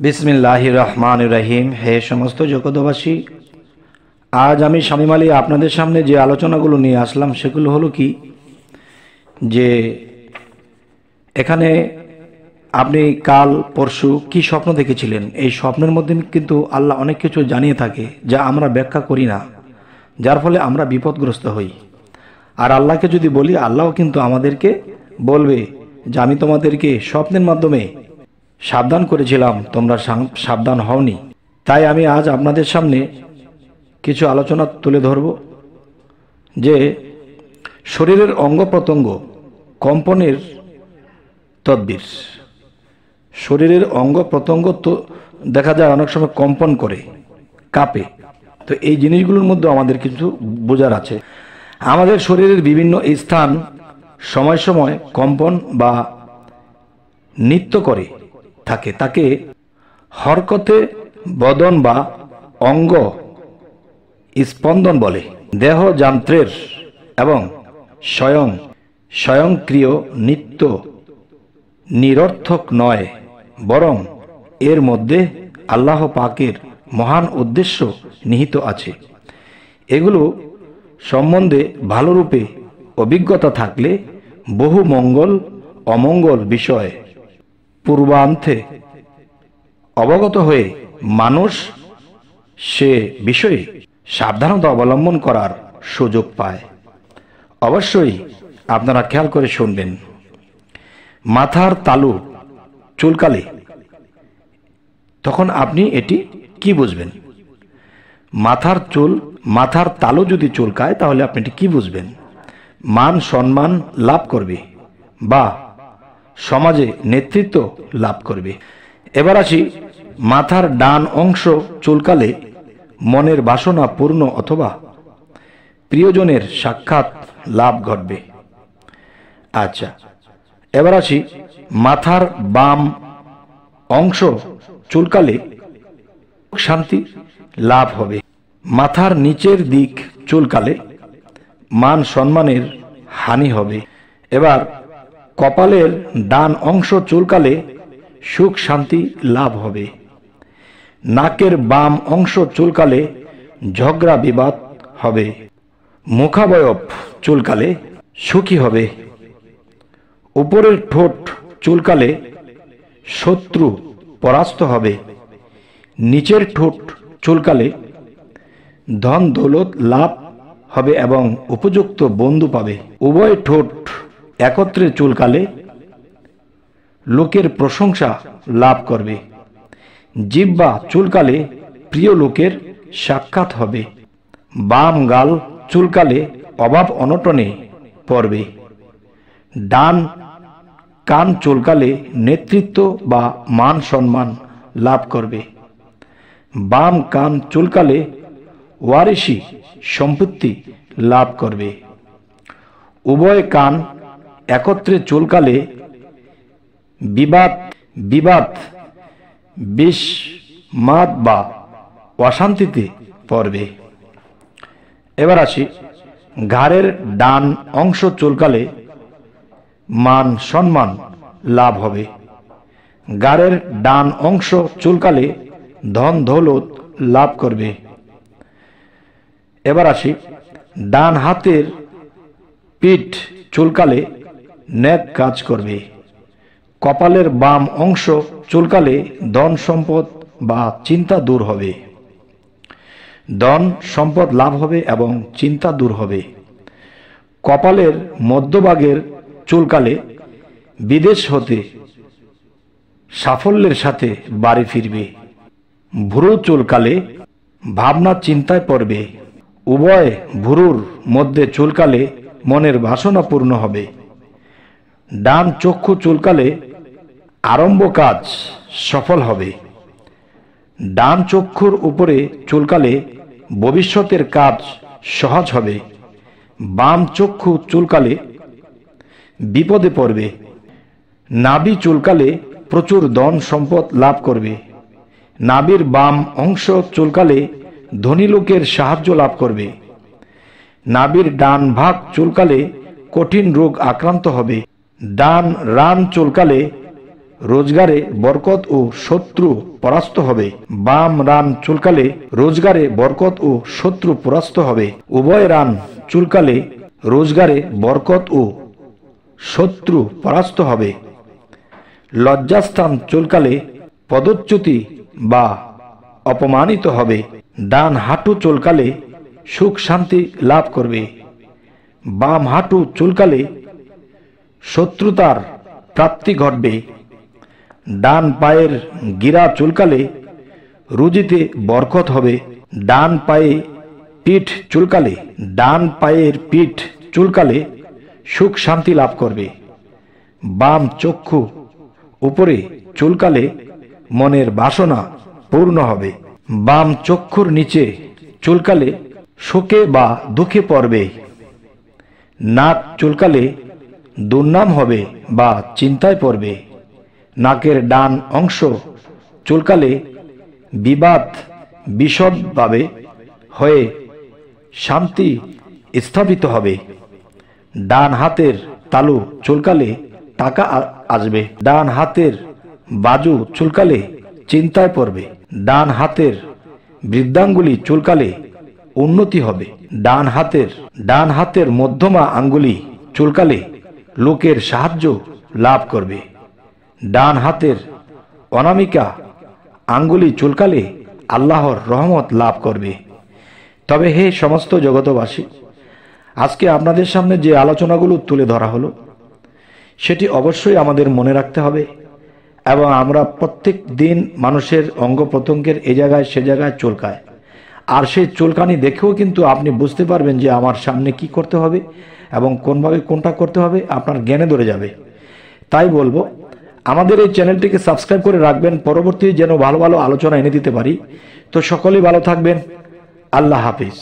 বিসমিল্লাহির রহমানির রহিম। হে সমস্ত জগতবাসী, আজ আমি শামীম আলী আপনাদের সামনে যে আলোচনাগুলো নিয়ে আসলাম সেগুলো হলো কি, যে এখানে আপনি কাল পরশু কি স্বপ্ন দেখেছিলেন, এই স্বপ্নের মধ্যে কিন্তু আল্লাহ অনেক কিছু জানিয়ে থাকে যা আমরা ব্যাখ্যা করি না, যার ফলে আমরা বিপদগ্রস্ত হই। আর আল্লাহকে যদি বলি, আল্লাহও কিন্তু আমাদেরকে বলবে যে আমি তোমাদেরকে স্বপ্নের মাধ্যমে সাবধান করেছিলাম, তোমরা সাবধান হওনি। তাই আমি আজ আপনাদের সামনে কিছু আলোচনা তুলে ধরব যে শরীরের অঙ্গ প্রত্যঙ্গ কম্পনের তদবির। শরীরের অঙ্গ প্রত্যঙ্গ তো দেখা যায় অনেক সময় কম্পন করে, কাঁপে। তো এই জিনিসগুলোর মধ্যে আমাদের কিছু বোঝার আছে। আমাদের শরীরের বিভিন্ন স্থান সময় সময় কম্পন বা নৃত্য করে থাকে, তাকে হরকতে বদন বা অঙ্গ স্পন্দন বলে। দেহ যন্ত্রের এবং স্বয়ংক্রিয় নৃত্য নিরর্থক নয়, বরং এর মধ্যে আল্লাহ পাকের মহান উদ্দেশ্য নিহিত আছে। এগুলো সম্বন্ধে ভালোরূপে অভিজ্ঞতা থাকলে বহু মঙ্গল অমঙ্গল বিষয় পূর্বান্তে অবগত হয়ে মানুষ সে বিষয়ে সাবধানতা অবলম্বন করার সুযোগ পায়। অবশ্যই আপনারা খেয়াল করে শুনবেন। মাথার তালু চুলকালে তখন আপনি এটি কি বুঝবেন? মাথার তালু যদি চুলকায় তাহলে আপনি এটি কি বুঝবেন? মান সম্মান লাভ করবে বা সমাজে নেতৃত্ব লাভ করবে। এবার আসি, মাথার ডান অংশ চুলকালে মনের বাসনা পূর্ণ অথবা প্রিয়জনের সাক্ষাৎ লাভ ঘটবে। আচ্ছা, এবার আসি, মাথার বাম অংশ চুলকালে শান্তি লাভ হবে। মাথার নিচের দিক চুলকালে মান সম্মানের হানি হবে। এবার কপালের ডান অংশ চুলকালে সুখ শান্তি লাভ হবে। নাকের বাম অংশ চুলকালে ঝগড়া বিবাদ হবে। মুখাবয়ব চুলকালে সুখী হবে। উপরের ঠোঁট চুলকালে শত্রু পরাস্ত হবে। নিচের ঠোঁট চুলকালে ধন দৌলত লাভ হবে এবং উপযুক্ত বন্ধু পাবে। উভয় ঠোঁট একত্রে চুলকালে লোকের প্রশংসা লাভ করবে। জিহ্বা চুলকালে প্রিয় লোকের সাক্ষাৎ হবে। বাম গাল চুলকালে অভাব অনটনে পড়বে। ডান কান চুলকালে নেতৃত্ব বা মান সম্মান লাভ করবে। বাম কান চুলকালে ওয়ারিশি সম্পত্তি লাভ করবে। উভয় কান একত্রে চুলকালে বিবাদ বিষমাদ বা অশান্তিতে পড়বে। এবার আসি, ঘাড়ের ডান অংশ চুলকালে মান সম্মান লাভ হবে। ঘাড়ের ডান অংশ চুলকালে ধন দৌলত লাভ করবে। এবার আসি, ডান হাতের পিঠ চুলকালে নেক কাজ করবে। কপালের বাম অংশ চুলকালে ধন সম্পদ বা চিন্তা দূর হবে। ধন সম্পদ লাভ হবে এবং চিন্তা দূর হবে। কপালের মধ্যভাগের চুলকালে বিদেশ হতে সাফল্যের সাথে বাড়ি ফিরবে। ভ্রু চুলকালে ভাবনা চিন্তায় পড়বে। উভয় ভ্রুর মধ্যে চুলকালে মনের বাসনা পূর্ণ হবে। ডান চক্ষু চুলকালে আরম্ভ কাজ সফল হবে। ডান চক্ষুর উপরে চুলকালে ভবিষ্যতের কাজ সহজ হবে। বাম চক্ষু চুলকালে বিপদে পড়বে। নাভি চুলকালে প্রচুর ধন সম্পদ লাভ করবে। নাভির বাম অংশ চুলকালে ধনী লোকের সাহায্য লাভ করবে। নাভির ডান ভাগ চুলকালে কঠিন রোগ আক্রান্ত হবে। ডান রান চুলকালে রোজগারে বরকত ও শত্রু পরাস্ত হবে। বাম রান চুলকালে রোজগারে বরকত ও শত্রু পরাস্ত হবে। উভয় রান চুলকালে রোজগারে বরকত ও শত্রু পরাস্ত হবে। লজ্জাস্থান চুলকালে পদচ্যুতি বা অপমানিত হবে। ডান হাঁটু চুলকালে সুখ শান্তি লাভ করবে। বাম হাঁটু চুলকালে শত্রুতার প্রাপ্তি ঘটবে। ডান পায়ের গিরা চুলকালে রুজিতে বরকত হবে। ডান পায়ের পিঠ চুলকালে সুখ শান্তি লাভ করবে। বাম চক্ষু উপরে চুলকালে মনের বাসনা পূর্ণ হবে। বাম চক্ষুর নিচে চুলকালে শোকে বা দুঃখে পড়বে। নাক চুলকালে দুর্নাম হবে বা চিন্তায় পড়বে। নাকের ডান অংশ চুলকালে বিবাদ বিশদভাবে হয়ে শান্তি স্থাপিত হবে। ডান হাতের তালু চুলকালে টাকা আসবে। ডান হাতের বাজু চুলকালে চিন্তায় পড়বে। ডান হাতের বৃদ্ধাঙ্গুলি চুলকালে উন্নতি হবে। ডান হাতের মধ্যমা আঙ্গুলি চুলকালে লোকের সাহায্য লাভ করবে। ডান হাতের অনামিকা আঙ্গুলি চুলকালে আল্লাহর রহমত লাভ করবে। তবে হে সমস্ত জগতবাসী, আজকে আপনাদের সামনে যে আলোচনাগুলো তুলে ধরা হলো সেটি অবশ্যই আমাদের মনে রাখতে হবে, এবং আমরা প্রত্যেক দিন মানুষের অঙ্গ প্রত্যঙ্গের এ জায়গায় সে জায়গায় চুলকায়, আর সেই চুলকানি দেখেও কিন্তু আপনি বুঝতে পারবেন যে আমার সামনে কি করতে হবে এবং কোনভাবে কোনটা করতে হবে, আপনার জ্ঞানে ধরে যাবে। তাই বলবো, আমাদের এই চ্যানেলটিকে সাবস্ক্রাইব করে রাখবেন, পরবর্তী যেন ভালো ভালো আলোচনা এনে দিতে পারি। তো সকলেই ভালো থাকবেন। আল্লাহ হাফিজ।